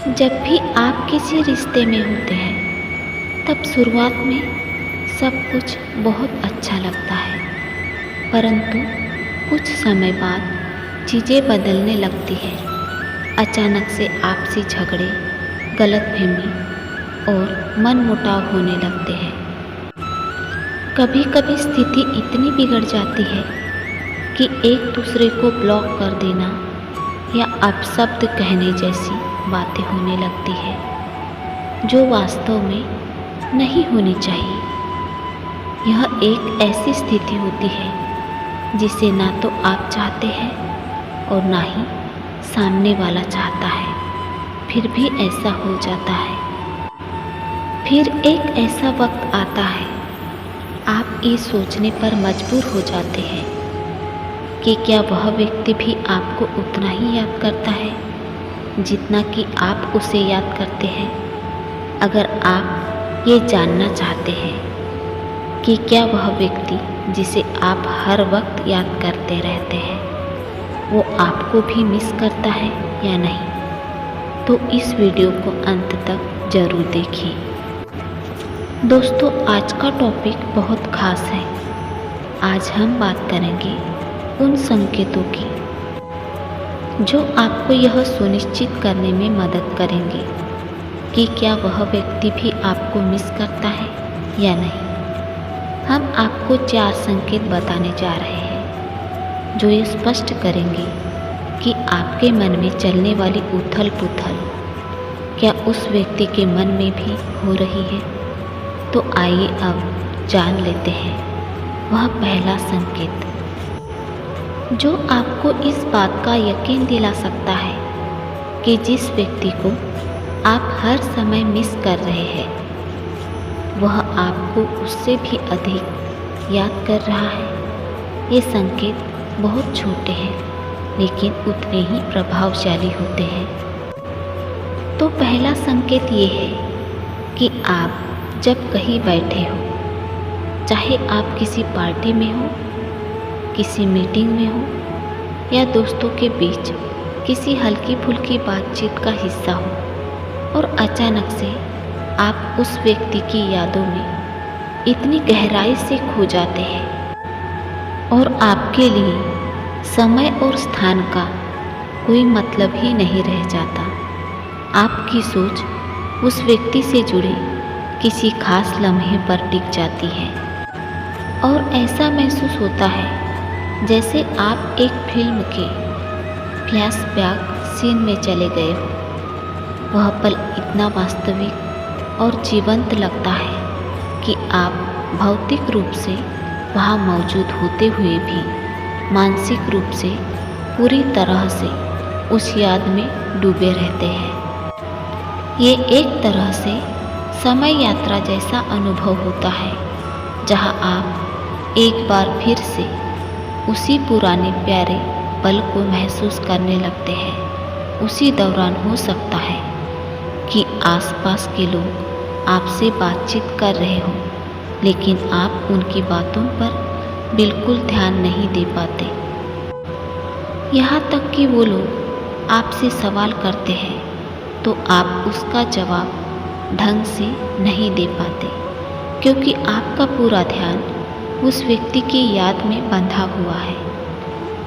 जब भी आप किसी रिश्ते में होते हैं तब शुरुआत में सब कुछ बहुत अच्छा लगता है, परंतु कुछ समय बाद चीज़ें बदलने लगती हैं। अचानक से आपसी झगड़े, गलतफहमी और मनमुटाव होने लगते हैं। कभी कभी स्थिति इतनी बिगड़ जाती है कि एक दूसरे को ब्लॉक कर देना या अपशब्द कहने जैसी बातें होने लगती है, जो वास्तव में नहीं होनी चाहिए। यह एक ऐसी स्थिति होती है जिसे ना तो आप चाहते हैं और ना ही सामने वाला चाहता है, फिर भी ऐसा हो जाता है। फिर एक ऐसा वक्त आता है, आप ये सोचने पर मजबूर हो जाते हैं कि क्या वह व्यक्ति भी आपको उतना ही याद करता है जितना कि आप उसे याद करते हैं। अगर आप ये जानना चाहते हैं कि क्या वह व्यक्ति जिसे आप हर वक्त याद करते रहते हैं वो आपको भी मिस करता है या नहीं, तो इस वीडियो को अंत तक ज़रूर देखिए। दोस्तों, आज का टॉपिक बहुत खास है। आज हम बात करेंगे उन संकेतों की जो आपको यह सुनिश्चित करने में मदद करेंगे कि क्या वह व्यक्ति भी आपको मिस करता है या नहीं। हम आपको 4 संकेत बताने जा रहे हैं जो ये स्पष्ट करेंगे कि आपके मन में चलने वाली उथल पुथल क्या उस व्यक्ति के मन में भी हो रही है। तो आइए अब जान लेते हैं वह पहला संकेत जो आपको इस बात का यकीन दिला सकता है कि जिस व्यक्ति को आप हर समय मिस कर रहे हैं वह आपको उससे भी अधिक याद कर रहा है। ये संकेत बहुत छोटे हैं लेकिन उतने ही प्रभावशाली होते हैं। तो पहला संकेत ये है कि आप जब कहीं बैठे हो, चाहे आप किसी पार्टी में हो, किसी मीटिंग में हो या दोस्तों के बीच किसी हल्की फुल्की बातचीत का हिस्सा हो और अचानक से आप उस व्यक्ति की यादों में इतनी गहराई से खो जाते हैं और आपके लिए समय और स्थान का कोई मतलब ही नहीं रह जाता। आपकी सोच उस व्यक्ति से जुड़े किसी खास लम्हे पर टिक जाती है और ऐसा महसूस होता है जैसे आप एक फिल्म के फ्लैशबैक सीन में चले गए हो। वह पल इतना वास्तविक और जीवंत लगता है कि आप भौतिक रूप से वहाँ मौजूद होते हुए भी मानसिक रूप से पूरी तरह से उस याद में डूबे रहते हैं। ये एक तरह से समय यात्रा जैसा अनुभव होता है जहाँ आप एक बार फिर से उसी पुराने प्यारे पल को महसूस करने लगते हैं। उसी दौरान हो सकता है कि आसपास के लोग आपसे बातचीत कर रहे हों, लेकिन आप उनकी बातों पर बिल्कुल ध्यान नहीं दे पाते। यहाँ तक कि वो लोग आपसे सवाल करते हैं तो आप उसका जवाब ढंग से नहीं दे पाते क्योंकि आपका पूरा ध्यान उस व्यक्ति की याद में बंधा हुआ है।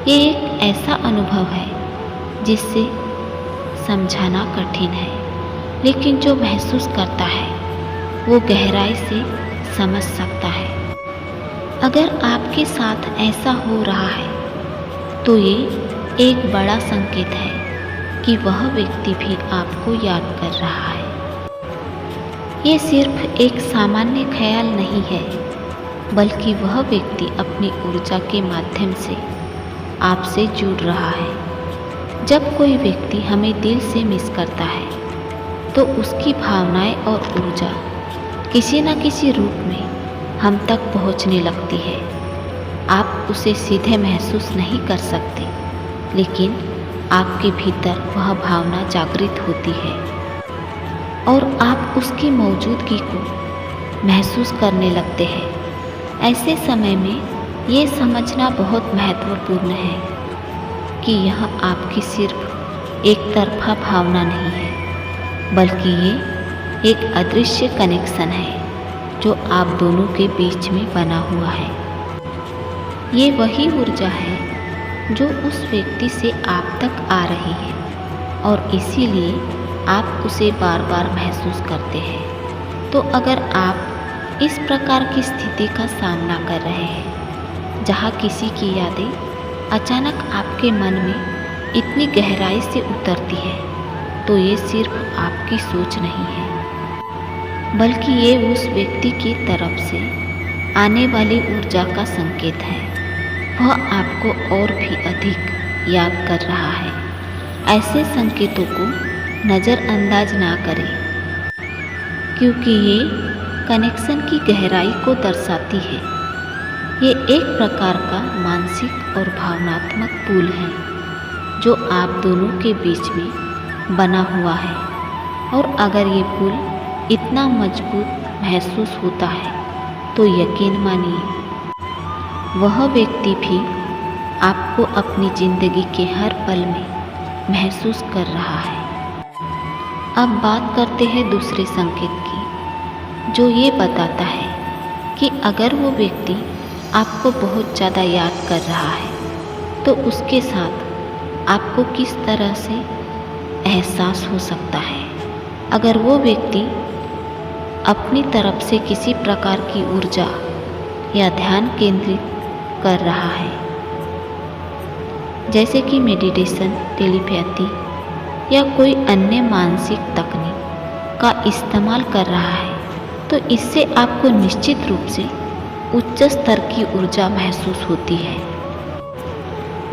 ये एक ऐसा अनुभव है जिससे समझाना कठिन है, लेकिन जो महसूस करता है वो गहराई से समझ सकता है। अगर आपके साथ ऐसा हो रहा है तो ये एक बड़ा संकेत है कि वह व्यक्ति भी आपको याद कर रहा है। ये सिर्फ एक सामान्य ख्याल नहीं है, बल्कि वह व्यक्ति अपनी ऊर्जा के माध्यम से आपसे जुड़ रहा है। जब कोई व्यक्ति हमें दिल से मिस करता है तो उसकी भावनाएं और ऊर्जा किसी न किसी रूप में हम तक पहुंचने लगती है। आप उसे सीधे महसूस नहीं कर सकते, लेकिन आपके भीतर वह भावना जागृत होती है और आप उसकी मौजूदगी को महसूस करने लगते हैं। ऐसे समय में ये समझना बहुत महत्वपूर्ण है कि यह आपकी सिर्फ एक तरफा भावना नहीं है, बल्कि ये एक अदृश्य कनेक्शन है जो आप दोनों के बीच में बना हुआ है। ये वही ऊर्जा है जो उस व्यक्ति से आप तक आ रही है और इसीलिए आप उसे बार बार महसूस करते हैं। तो अगर आप इस प्रकार की स्थिति का सामना कर रहे हैं जहाँ किसी की यादें अचानक आपके मन में इतनी गहराई से उतरती है, तो ये सिर्फ आपकी सोच नहीं है, बल्कि ये उस व्यक्ति की तरफ से आने वाली ऊर्जा का संकेत है। वह आपको और भी अधिक याद कर रहा है। ऐसे संकेतों को नज़रअंदाज ना करें, क्योंकि ये कनेक्शन की गहराई को दर्शाती है। ये एक प्रकार का मानसिक और भावनात्मक पुल है जो आप दोनों के बीच में बना हुआ है। और अगर ये पुल इतना मजबूत महसूस होता है तो यकीन मानिए वह व्यक्ति भी आपको अपनी ज़िंदगी के हर पल में महसूस कर रहा है। अब बात करते हैं दूसरे संकेत की, जो ये बताता है कि अगर वो व्यक्ति आपको बहुत ज़्यादा याद कर रहा है तो उसके साथ आपको किस तरह से एहसास हो सकता है। अगर वो व्यक्ति अपनी तरफ से किसी प्रकार की ऊर्जा या ध्यान केंद्रित कर रहा है, जैसे कि मेडिटेशन, टेलीपैथी या कोई अन्य मानसिक तकनीक का इस्तेमाल कर रहा है, तो इससे आपको निश्चित रूप से उच्च स्तर की ऊर्जा महसूस होती है।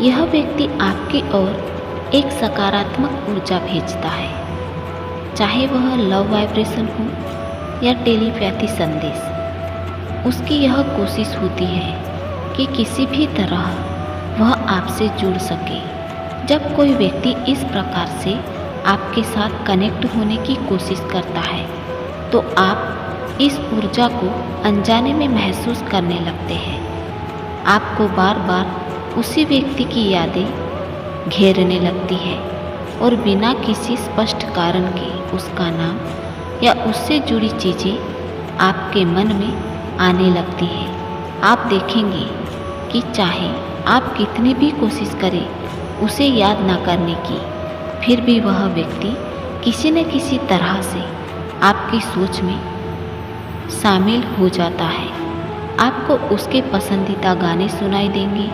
यह व्यक्ति आपकी ओर एक सकारात्मक ऊर्जा भेजता है, चाहे वह लव वाइब्रेशन हो या टेलीपैथी संदेश। उसकी यह कोशिश होती है कि किसी भी तरह वह आपसे जुड़ सके। जब कोई व्यक्ति इस प्रकार से आपके साथ कनेक्ट होने की कोशिश करता है तो आप इस ऊर्जा को अनजाने में महसूस करने लगते हैं। आपको बार बार उसी व्यक्ति की यादें घेरने लगती है और बिना किसी स्पष्ट कारण के उसका नाम या उससे जुड़ी चीज़ें आपके मन में आने लगती हैं। आप देखेंगे कि चाहे आप कितनी भी कोशिश करें उसे याद ना करने की, फिर भी वह व्यक्ति किसी न किसी तरह से आपकी सोच में शामिल हो जाता है। आपको उसके पसंदीदा गाने सुनाई देंगे,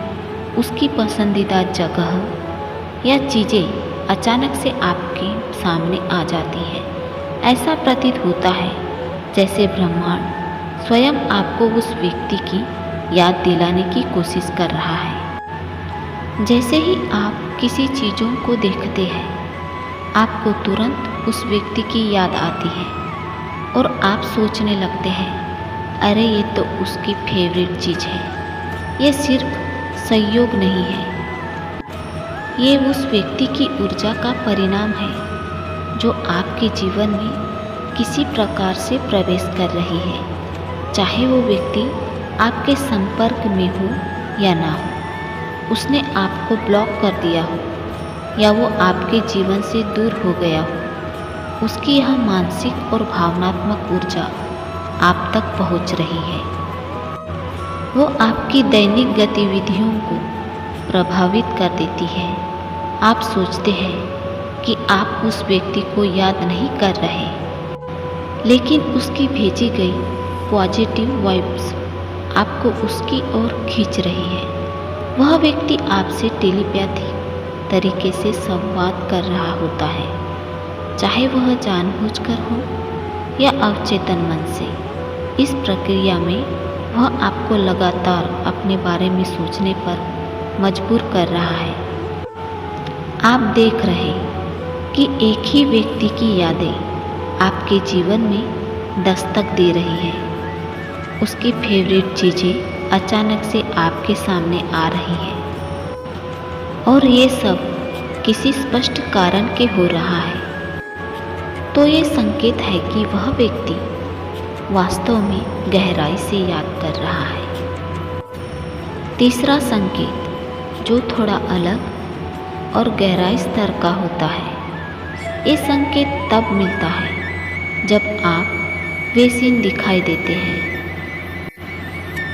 उसकी पसंदीदा जगह या चीज़ें अचानक से आपके सामने आ जाती है। ऐसा प्रतीत होता है जैसे ब्रह्मांड स्वयं आपको उस व्यक्ति की याद दिलाने की कोशिश कर रहा है। जैसे ही आप किसी चीज़ों को देखते हैं, आपको तुरंत उस व्यक्ति की याद आती है और आप सोचने लगते हैं, अरे ये तो उसकी फेवरेट चीज़ है। ये सिर्फ संयोग नहीं है, ये उस व्यक्ति की ऊर्जा का परिणाम है जो आपके जीवन में किसी प्रकार से प्रवेश कर रही है। चाहे वो व्यक्ति आपके संपर्क में हो या ना हो, उसने आपको ब्लॉक कर दिया हो या वो आपके जीवन से दूर हो गया हो, उसकी यह मानसिक और भावनात्मक ऊर्जा आप तक पहुंच रही है। वो आपकी दैनिक गतिविधियों को प्रभावित कर देती है। आप सोचते हैं कि आप उस व्यक्ति को याद नहीं कर रहे, लेकिन उसकी भेजी गई पॉजिटिव वाइब्स आपको उसकी ओर खींच रही है। वह व्यक्ति आपसे टेलीपैथी तरीके से संवाद कर रहा होता है, चाहे वह जानबूझकर हो या अवचेतन मन से। इस प्रक्रिया में वह आपको लगातार अपने बारे में सोचने पर मजबूर कर रहा है। आप देख रहे कि एक ही व्यक्ति की यादें आपके जीवन में दस्तक दे रही है। उसकी फेवरेट चीज़ें अचानक से आपके सामने आ रही है और ये सब किसी स्पष्ट कारण के हो रहा है। तो ये संकेत है कि वह व्यक्ति वास्तव में गहराई से याद कर रहा है। तीसरा संकेत जो थोड़ा अलग और गहराई स्तर का होता है ये संकेत तब मिलता है जब आप वे सीन दिखाई देते हैं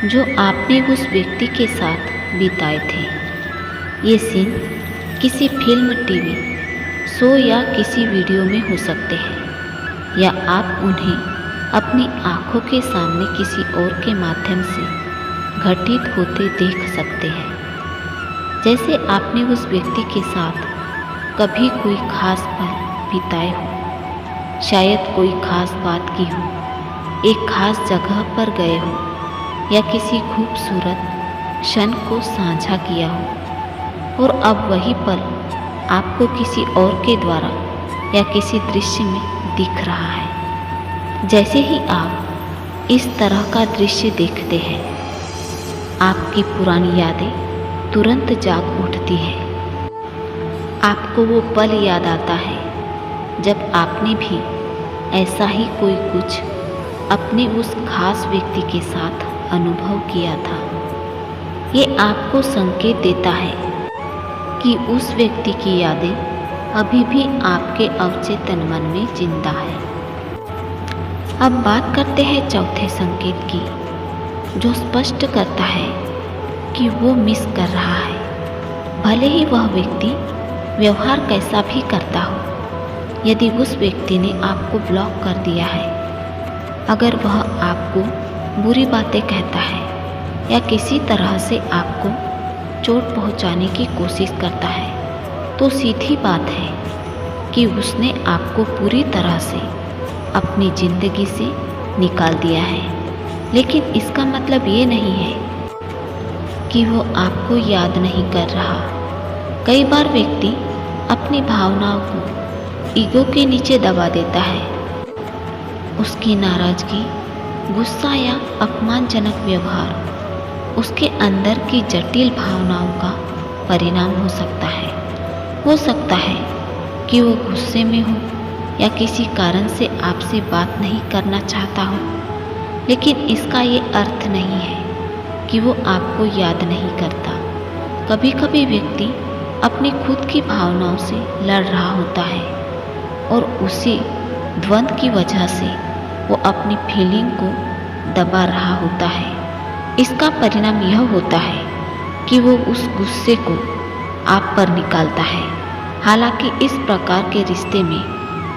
जो आपने उस व्यक्ति के साथ बिताए थे। ये सीन किसी फिल्म, टीवी शो या किसी वीडियो में हो सकते हैं, या आप उन्हें अपनी आँखों के सामने किसी और के माध्यम से घटित होते देख सकते हैं। जैसे आपने उस व्यक्ति के साथ कभी कोई खास पल बिताए हो, शायद कोई खास बात की हो, एक खास जगह पर गए हो, या किसी खूबसूरत क्षण को साझा किया हो, और अब वही पल आपको किसी और के द्वारा या किसी दृश्य में दिख रहा है। जैसे ही आप इस तरह का दृश्य देखते हैं, आपकी पुरानी यादें तुरंत जाग उठती हैं। आपको वो पल याद आता है जब आपने भी ऐसा ही कोई कुछ अपने उस खास व्यक्ति के साथ अनुभव किया था। ये आपको संकेत देता है कि उस व्यक्ति की यादें अभी भी आपके अवचेतन मन में जिंदा है। अब बात करते हैं चौथे संकेत की, जो स्पष्ट करता है कि वो मिस कर रहा है, भले ही वह व्यक्ति व्यवहार कैसा भी करता हो। यदि उस व्यक्ति ने आपको ब्लॉक कर दिया है, अगर वह आपको बुरी बातें कहता है या किसी तरह से आपको चोट पहुंचाने की कोशिश करता है, तो सीधी बात है कि उसने आपको पूरी तरह से अपनी ज़िंदगी से निकाल दिया है। लेकिन इसका मतलब ये नहीं है कि वो आपको याद नहीं कर रहा। कई बार व्यक्ति अपनी भावनाओं को ईगो के नीचे दबा देता है। उसकी नाराज़गी, गुस्सा या अपमानजनक व्यवहार उसके अंदर की जटिल भावनाओं का परिणाम हो सकता है। हो सकता है कि वो गुस्से में हो या किसी कारण से आपसे बात नहीं करना चाहता हो, लेकिन इसका ये अर्थ नहीं है कि वो आपको याद नहीं करता। कभी कभी व्यक्ति अपनी खुद की भावनाओं से लड़ रहा होता है और उसी द्वंद्व की वजह से वो अपनी फीलिंग को दबा रहा होता है। इसका परिणाम यह होता है कि वो उस गुस्से को आप पर निकालता है। हालांकि इस प्रकार के रिश्ते में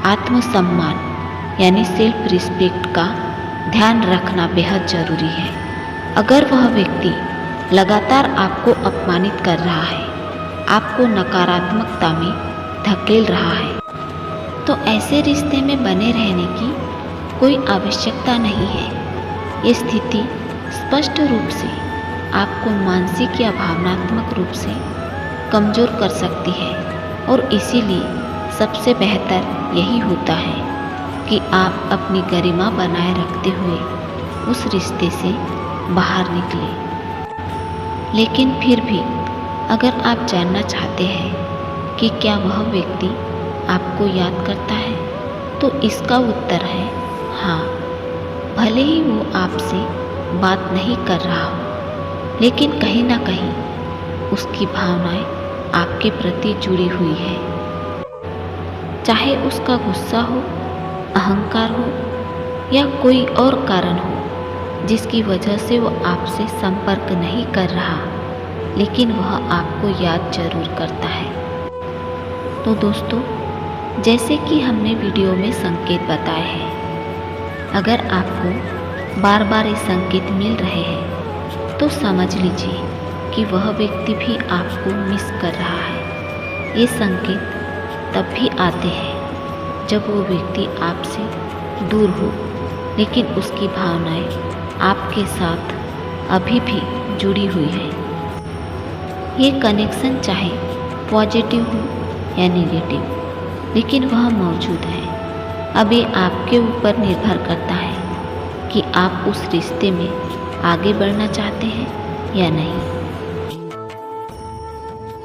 आत्मसम्मान यानी सेल्फ रिस्पेक्ट का ध्यान रखना बेहद ज़रूरी है। अगर वह व्यक्ति लगातार आपको अपमानित कर रहा है, आपको नकारात्मकता में धकेल रहा है, तो ऐसे रिश्ते में बने रहने की कोई आवश्यकता नहीं है। ये स्थिति स्पष्ट रूप से आपको मानसिक या भावनात्मक रूप से कमज़ोर कर सकती है, और इसीलिए सबसे बेहतर यही होता है कि आप अपनी गरिमा बनाए रखते हुए उस रिश्ते से बाहर निकलें। लेकिन फिर भी अगर आप जानना चाहते हैं कि क्या वह व्यक्ति आपको याद करता है, तो इसका उत्तर है हाँ। भले ही वो आपसे बात नहीं कर रहा हो, लेकिन कहीं ना कहीं उसकी भावनाएं आपके प्रति जुड़ी हुई है। चाहे उसका गुस्सा हो, अहंकार हो या कोई और कारण हो जिसकी वजह से वो आपसे संपर्क नहीं कर रहा, लेकिन वह आपको याद जरूर करता है। तो दोस्तों, जैसे कि हमने वीडियो में संकेत बताए हैं, अगर आपको बार बार ये संकेत मिल रहे हैं तो समझ लीजिए कि वह व्यक्ति भी आपको मिस कर रहा है। ये संकेत तब भी आते हैं जब वो व्यक्ति आपसे दूर हो, लेकिन उसकी भावनाएं आपके साथ अभी भी जुड़ी हुई है। ये कनेक्शन चाहे पॉजिटिव हो या नेगेटिव, लेकिन वह मौजूद है। अब ये आपके ऊपर निर्भर करता है कि आप उस रिश्ते में आगे बढ़ना चाहते हैं या नहीं।